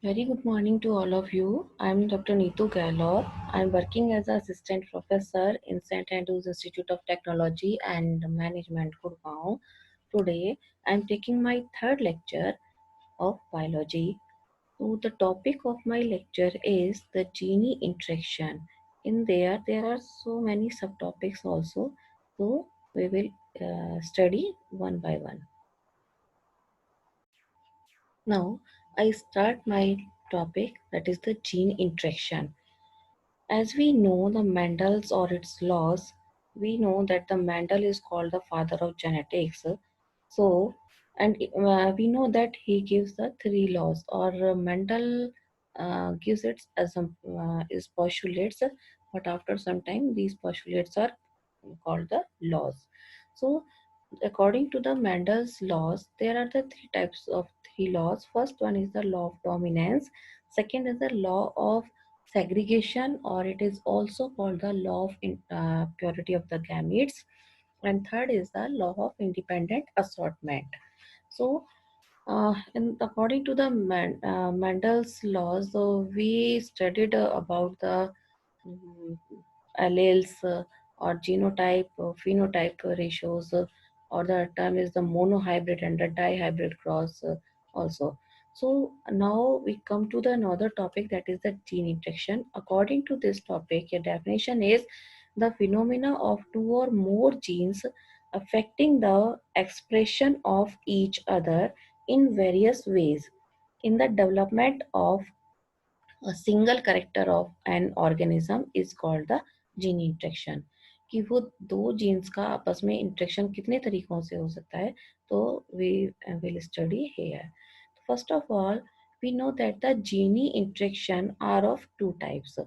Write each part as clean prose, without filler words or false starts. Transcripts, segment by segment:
Very good morning to all of you. I'm Dr. Neetu Gahlor. I'm working as an assistant professor in St. Andrews Institute of Technology and Management, Gurgaon. Today, I'm taking my third lecture of biology. So, the topic of my lecture is the gene interaction. In there are so many subtopics also. So, we will study one by one. Now, I start my topic, that is the gene interaction. As we know the Mendel's or its laws, we know that the Mendel is called the father of genetics. So, and we know that he gives the three laws, or Mendel gives it as is postulates, but after some time these postulates are called the laws. So, according to the Mendel's laws, there are the three types of three laws. First one is the law of dominance. Second is the law of segregation, or it is also called the law of purity of the gametes. And third is the law of independent assortment. So, according to the Mendel's laws, so we studied about the mm, alleles or genotype, phenotype ratios, or the term is the monohybrid and the dihybrid cross also. So now we come to the another topic, that is the gene interaction. According to this topic, a definition is the phenomena of two or more genes affecting the expression of each other in various ways in the development of a single character of an organism is called the gene interaction. कि वो दो jeans का आपस में interaction कितने तरीकों से हो सकता है, तो we will study here. First of all, we know that the gene interaction are of two types.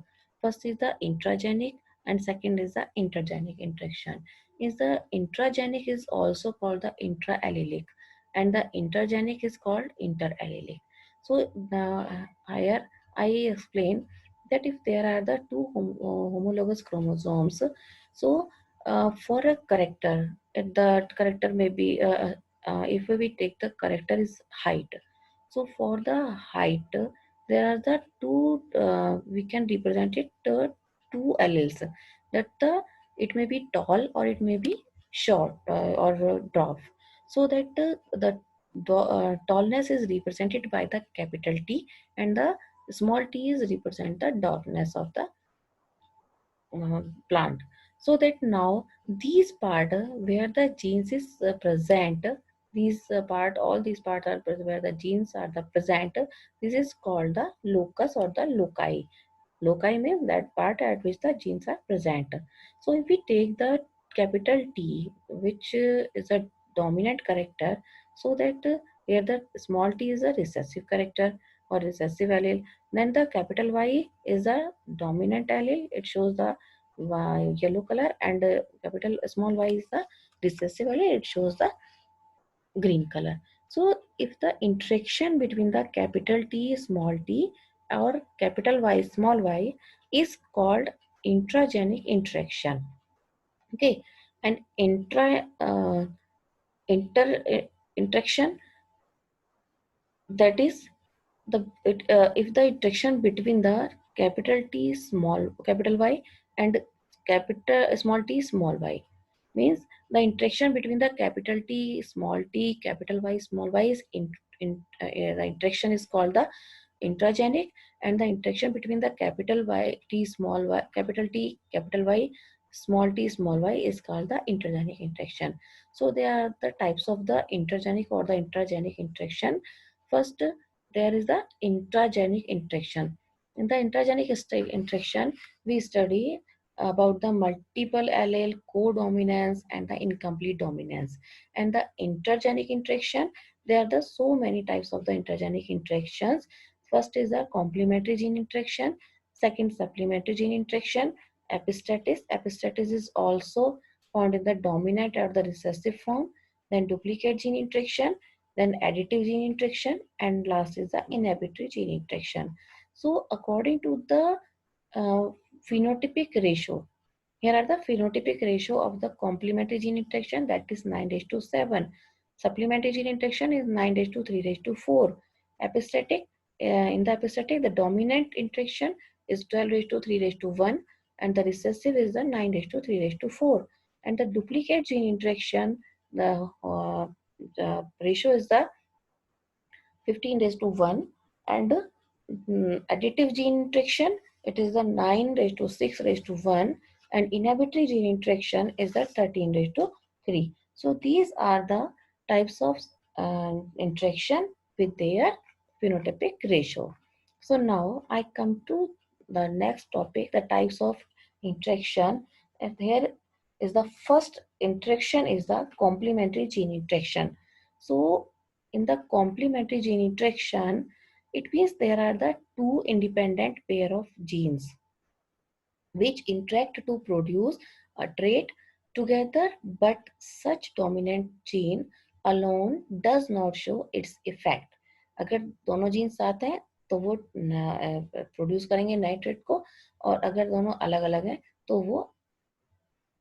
First is the intragenic and second is the intergenic interaction. Is the intragenic is also called the intraallelic and the intergenic is called interallelic. So here I explain that if there are the two homologous chromosomes, so for a character, the character may be, if we take the character is height. So for the height, there are the two, we can represent it two alleles. That it may be tall or it may be short or dwarf. So that the tallness is represented by the capital T and the small t is represent the darkness of the plant. So that now these part where the genes is present, these part, all these parts are where the genes are the present, this is called the locus or the loci. Loci means that part at which the genes are present. So if we take the capital T, which is a dominant character, so that here the small t is a recessive character or recessive allele, then the capital Y is a dominant allele. It shows the yellow color, and capital small y is the recessive allele. It shows the green color. So if the interaction between the capital T small t or capital Y small y is called intragenic interaction. Okay, and inter interaction, that is if the interaction between the capital T small capital Y and capital small t small y, means the interaction between the capital T small t capital Y small y is the interaction is called the intragenic, and the interaction between the capital Y T small y capital T capital Y small t small y is called the intergenic interaction. So they are the types of the intergenic or the intragenic interaction. First, there is the intragenic interaction. In the interaction, we study about the multiple allele codominance and the incomplete dominance. And the intergenic interaction, there are the so many types of the intergenic interactions. First is the complementary gene interaction. Second, supplementary gene interaction. Epistatis. Epistatis is also found in the dominant or the recessive form. Then duplicate gene interaction, then additive gene interaction, and last is the inhibitory gene interaction. So according to the uh, phenotypic ratio, here are the phenotypic ratio of the complementary gene interaction, that is 9:7. Supplementary gene interaction is 9:3:4. Epistatic in the epistatic, the dominant interaction is 12 raised to 3 raised to 1, and the recessive is the 9 raised to 3 raised to 4. And the duplicate gene interaction, the ratio is the 15 raised to 1, and additive gene interaction, it is the 9 raised to 6 raised to 1, and inhibitory gene interaction is the 13 raised to 3. So these are the types of interaction with their phenotypic ratio. So now I come to the next topic, the types of interaction. And here is the first interaction is the complementary gene interaction. So in the complementary gene interaction, it means there are the two independent pair of genes which interact to produce a trait together, but such dominant gene alone does not show its effect. अगर दोनों gene साथ हैं तो वो produce करेंगे नए trait को, और अगर दोनों अलग अलग हैं तो वो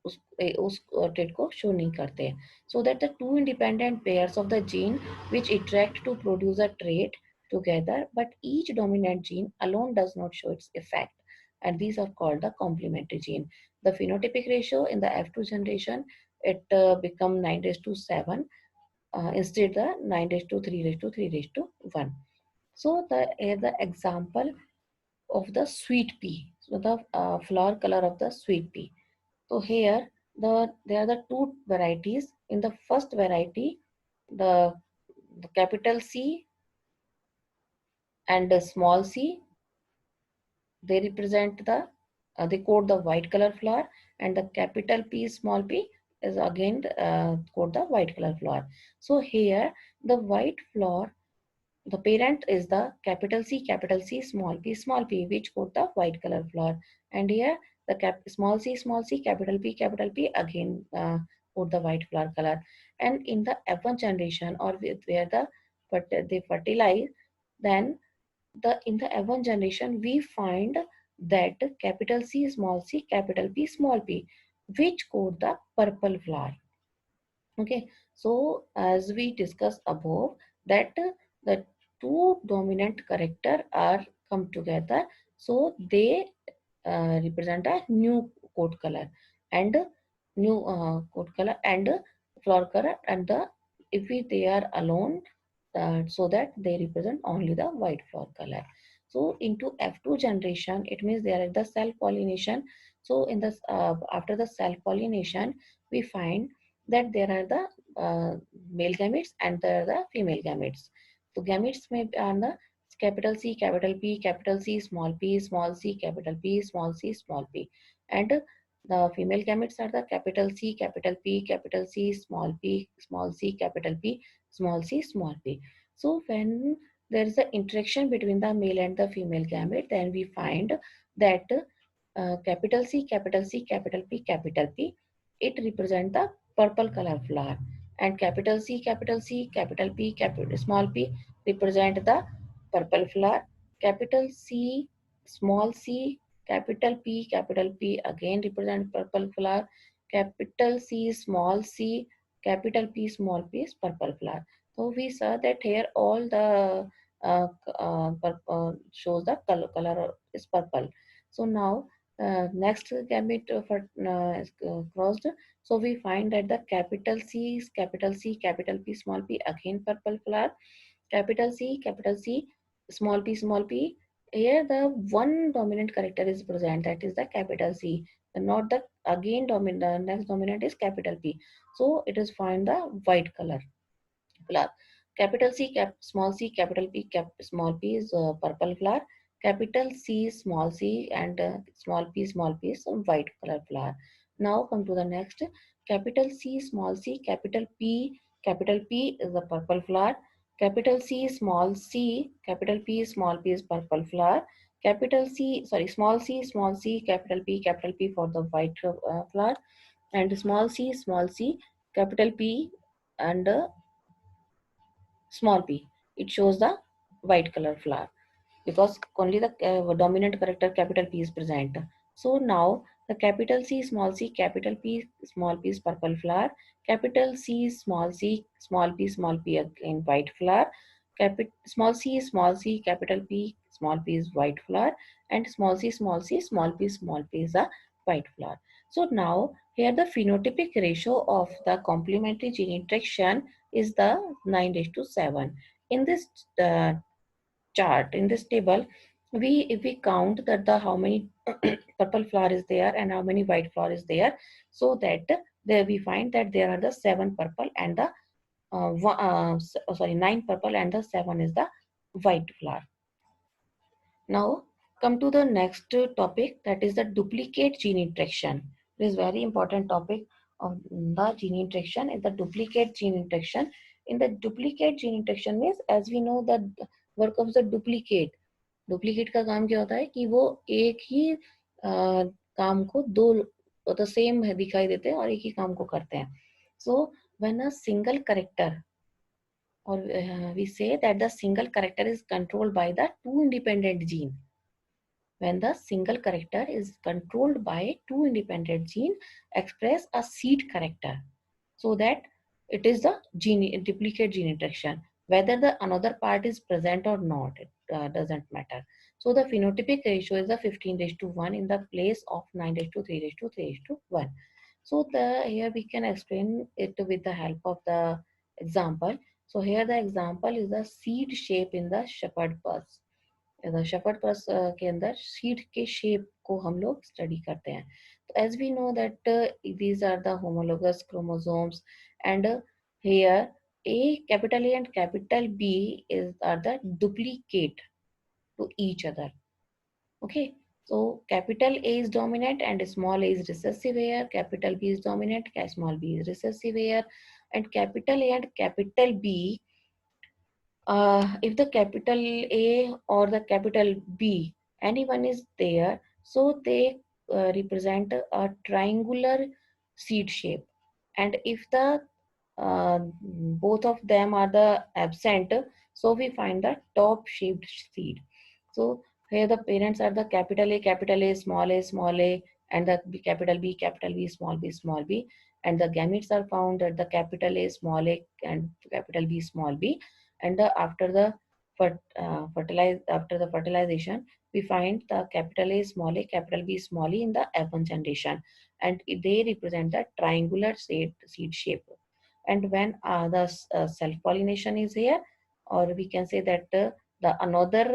उस trait को शो नहीं करते. So that the two independent pairs of the gene which interact to produce a trait together, but each dominant gene alone does not show its effect, and these are called the complementary gene. The phenotypic ratio in the F2 generation, it become 9 raised to 7, instead the 9 raised to 3 raised to 3 raised to 1. So the example of the sweet pea, so the flower color of the sweet pea. So here there are the two varieties. In the first variety, the, the capital C and the small c, they represent the they code the white color flower, and the capital P small p is again code the white color flower. So here the white flower, the parent is the capital C small p, which code the white color flower, and here the small c capital P again code the white flower color. And in the F1 generation, or where the but they fertilize, then in the F1 generation we find that capital C capital P small p, which code the purple flower. Okay, so as we discussed above, that the two dominant character are come together, so they represent a new coat color, and new coat color and flower color, and the if they are alone, so that they represent only the white flower color. So into F2 generation, it means there is the self pollination. So in this after the self pollination, we find that there are the male gametes and there are the female gametes. So gametes may be on the capital C, capital P, capital C, small c, capital P, small c, small p. And the female gametes are the capital C, capital P, capital C, small c, capital P, small c, small p. So when there is an interaction between the male and the female gamete, then we find that capital C, capital C, capital P, it represents the purple color flower, and capital C, capital P, capital small p represent the purple flower. Capital C, small c, capital P again represent purple flower. Capital C, small c, capital P, small p is purple flower. So we saw that here all the shows the color is purple. So now next gamete for crossed. So we find that the capital C, capital P, small p again purple flower. Capital C, small p. Here the one dominant character is present, that is the capital C. Not the again dominant. The next dominant is capital P. So it is find the white color flower. Capital C, small c, capital P, small p is purple flower. Capital C, small c, and small p is white color flower. Now come to the next. Capital C, capital P is the purple flower. Capital C, capital P, small p is purple flower. Small c, capital P for the white flower, and small c, capital P, and small p, it shows the white color flower because only the dominant character capital P is present. So now the capital C, capital P, small p is purple flower. Capital C, small p, again white flower. small c, capital P, small p is white flower, and small c, small p is a white flower. So now here the phenotypic ratio of the complementary gene interaction is the 9:7. In this uh, chart, in this table, if we count that the how many purple flower is there and how many white flower is there, so that there we find that there are the 7 purple and the 9 purple and the 7 is the white flower. Now come to the next topic, that is the duplicate gene interaction. It is very important topic of the gene interaction is the duplicate gene interaction. In the duplicate gene interaction means, as we know that work of the duplicate का काम क्या होता है कि वो एक ही काम को दो तो सेम दिखाई देते हैं और एक ही काम को करते हैं. So when a single character, or we say that the single character is controlled by the two independent gene. When the single character is controlled by two independent gene, express a seed character, so that it is the gene duplicate gene interaction. Whether the another part is present or not, it doesn't matter. So the phenotypic ratio is the 15:1 in the place of 9:3:3:1. So here we can explain it with the help of the example. So here the example is the seed shape in the shepherd pulse. Shepherd pulse के अंदर seed के shape को हम लोग study करते हैं. तो as we know that these are the homologous chromosomes and here capital A and capital B are the duplicate to each other. Okay, so capital A is dominant and small a is recessive here. Capital B is dominant, small b is recessive here. And capital A and capital B, if the capital A or the capital B, anyone is there, so they represent a triangular seed shape. And if the both of them are the absent, so we find the top shaped seed. So here the parents are the capital A, small a, and the capital B, small b, and the gametes are found at the capital A, small a, and capital B, small b. And after the fertilization, we find the capital A, small a, capital B, small e in the F1 generation, and they represent the triangular seed shape. And when the self pollination is here, or we can say that the another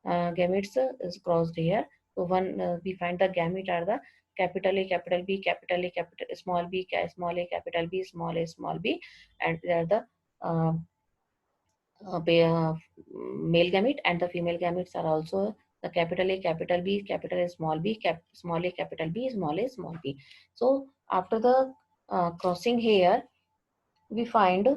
gametes is crossed here. So one we find the gamete are the capital A, capital B, capital A, capital small b, small a, capital B, small a, small b, and they are the uh, male gamete, and the female gametes are also the capital A, capital B, capital A, small b, small a, capital B, small a, small b. So after the crossing here, we find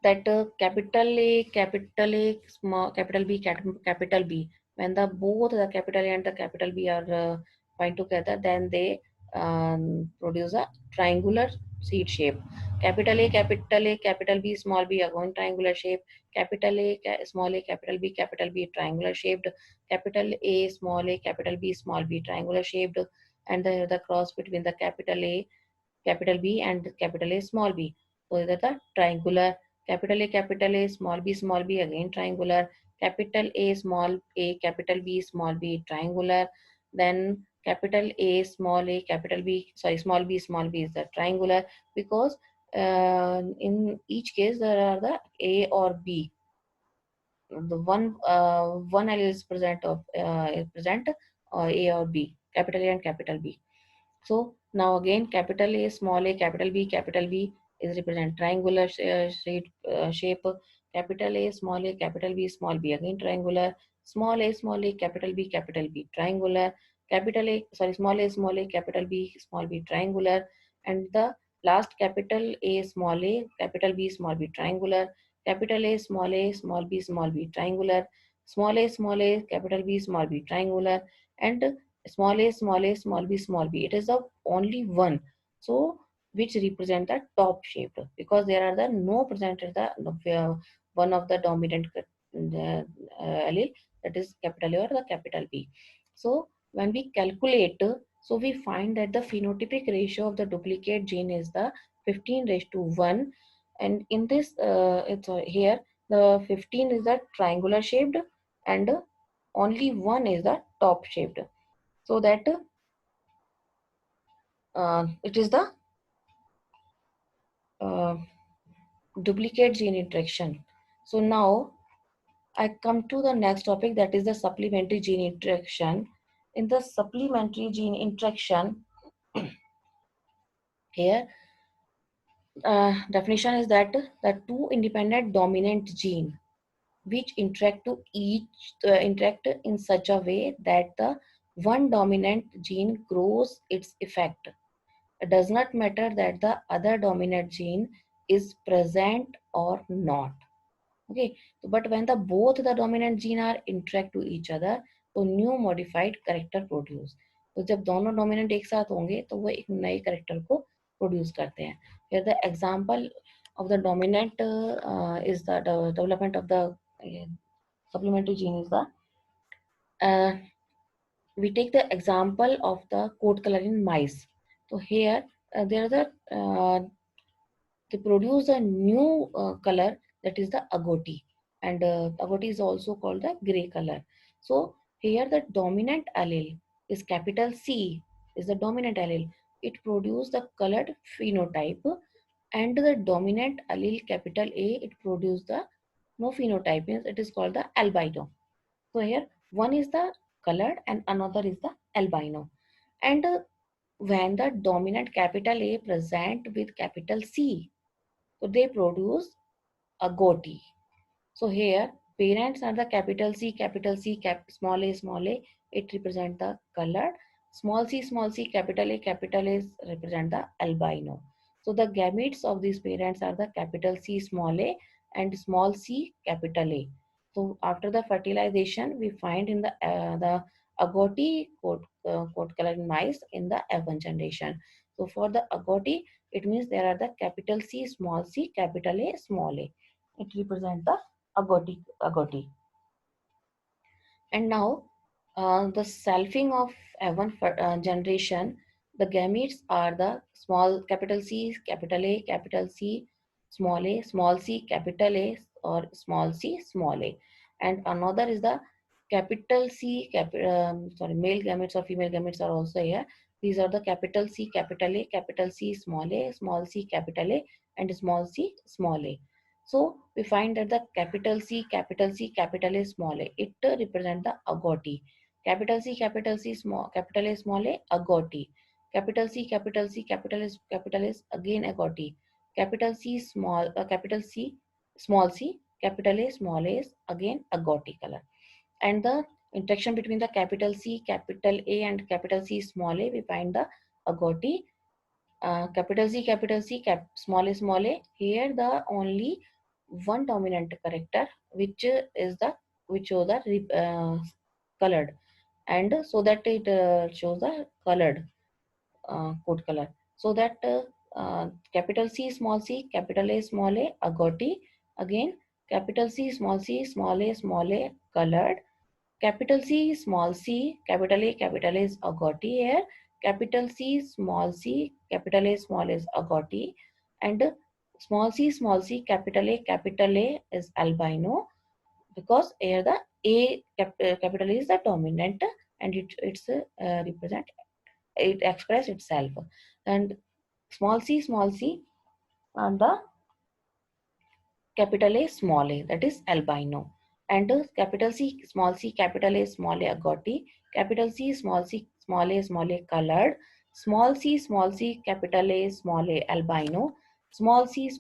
that capital A, small capital B, capital B. When the both the capital A and the capital B are find together, then they produce a triangular seed shape. Capital A, capital B, small b are going triangular shape. Capital A, small a, capital B, triangular shaped. Capital A, small a, capital B, small b, triangular shaped. And the cross between the capital A, capital B, and capital A, small b. So that the triangular. Capital A, small b, again triangular. Capital A, capital B, small b, triangular. Then capital A, small a, capital B, sorry, small b is the triangular, because in each case there are the A or B. The one allele is present A or B, capital A and capital B. So now again capital A, small a, capital B is represent triangular shape. Capital A, small a, capital B, small b, again triangular. Small a, capital B, triangular. Capital A, sorry, small a, capital B, triangular. And the last capital A, small b, triangular. Capital A, small b, triangular. Small a, capital B, small b, triangular. And small b. It is the only one. So which represent the top shaped, because there are the no presented the one of the dominant allele, that is capital A or the capital B. So when we calculate, so we find that the phenotypic ratio of the duplicate gene is the 15:1, And in this, it's here the 15 is the triangular shaped, and only one is the top shaped. So that it is the uh, duplicate gene interaction. So now I come to the next topic, that is the supplementary gene interaction. In the supplementary gene interaction, here definition is that the two independent dominant gene which interact to each interact in such a way that the one dominant gene grows its effect. It does not matter that the other dominant gene is present or not. Okay, so but when the both the dominant gene are interact to each other, तो new modified character produce. तो जब दोनों dominant एक साथ होंगे तो वो एक नए करेक्टर को प्रोड्यूस करते हैं. Here the example of the dominant is the development of the supplementary gene is the uh, we take the example of the coat color in mice. So here there is a they produce a new color, that is the agouti, and agouti is also called the gray color. So here the dominant allele is capital C, is the dominant allele. It produces the colored phenotype, and the dominant allele capital A, it produces the no phenotype, means it is called the albino. So here one is the colored and another is the albino. And when the dominant capital A present with capital C, so they produce a goatee. So here parents are the capital C, small a, it represent the colored. Small c, capital A represent the albino. So the gametes of these parents are the capital C small a and small c capital A. So after the fertilization, we find in the agouti coat colored mice in the F1 generation. So for the agouti, it means there are the capital C, capital A, small a. It represents the agouti. And now the selfing of F1 generation, the gametes are the small capital C, capital A, capital C, small c, capital A, or small c, small a. And another is the capital C, male gametes or female gametes are also here. These are the capital C, capital A, capital C, small c, capital A, and small c, small a. So we find that the capital C, capital C, capital A, small a, it represent the agouti. Capital C, small a, agouti. Capital C, capital C, capital S, again agouti. Capital C, capital C, small c, capital A is again agouti color. And the interaction between the capital C, capital A, and capital C, small a, we find the agouti. Capital C, small a. Here the only one dominant character, which is the which shows the colored, and so that it shows the colored code color. So that capital C, capital A, small a, agouti. Again, capital C, small a, colored. Capital C, small c, capital A is agouti here. Capital C, capital A, small is agouti. And small c, capital A is albino, because here the capital A is the dominant, and it's represent, it express itself. And small c, and the capital A, small a, that is albino. And capital C, capital A, small a, agouti. Capital C, small a, colored. Small c, capital A, small a, albino. Small c,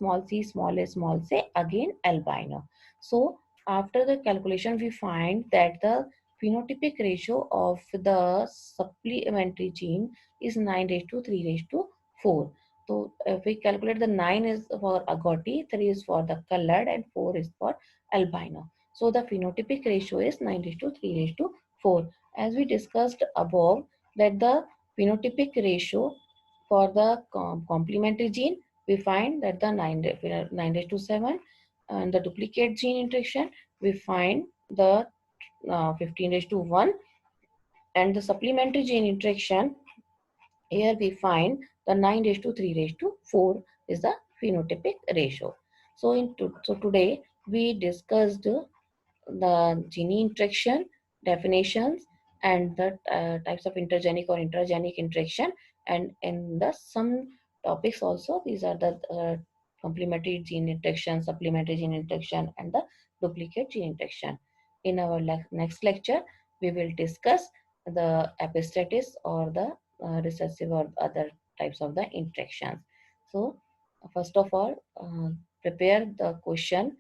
again albino. So after the calculation, we find that the phenotypic ratio of the supplementary gene is 9 raised to 3 raised to 4. So if we calculate, the 9 is for agouti, 3 is for the colored, and 4 is for albino. So the phenotypic ratio is 9 to 3 to 4. As we discussed above, that the phenotypic ratio for the complementary gene, we find that the 9 to 7, and the duplicate gene interaction, we find the 15 to 1, and the supplementary gene interaction, here we find the 9 raised to 3 raised to 4 is the phenotypic ratio. So today we discussed the gene interaction definitions and the types of intergenic or intragenic interaction, and in the some topics also, these are the complementary gene interaction, supplementary gene interaction, and the duplicate gene interaction. In our next lecture we will discuss the epistatis or the recessive or other types of the interactions. So first of all, prepare the question,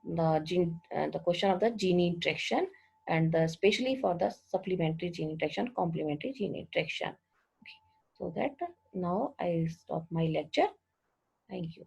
the question of the gene interaction, and especially for the supplementary gene interaction, complementary gene interaction. Okay. So that now I stop my lecture. Thank you.